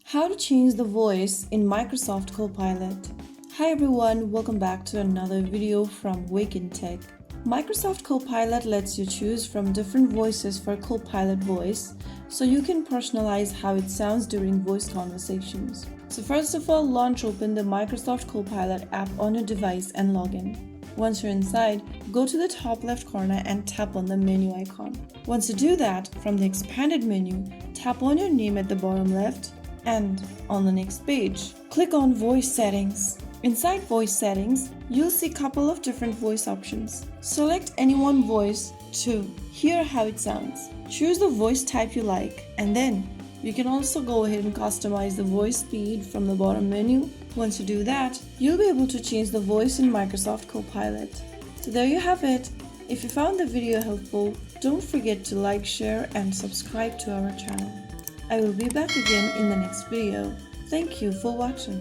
How to change the voice in Microsoft Copilot. Hi everyone, welcome back to another video from Wake&Tech. Microsoft Copilot lets you choose from different voices for Copilot voice, so you can personalize how it sounds during voice conversations. So first of all, open the Microsoft Copilot app on your device and log in. Once you're inside, go to the top left corner and tap on the menu icon. Once you do that, from the expanded menu, tap on your name at the bottom left, and on the next page, click on Voice Settings. Inside Voice Settings, you'll see a couple of different voice options. Select any one voice to hear how it sounds. Choose the voice type you like, and then you can also go ahead and customize the voice speed from the bottom menu. Once you do that, you'll be able to change the voice in Microsoft Copilot. So there you have it. If you found the video helpful, don't forget to like, share, and subscribe to our channel. I will be back again in the next video. Thank you for watching.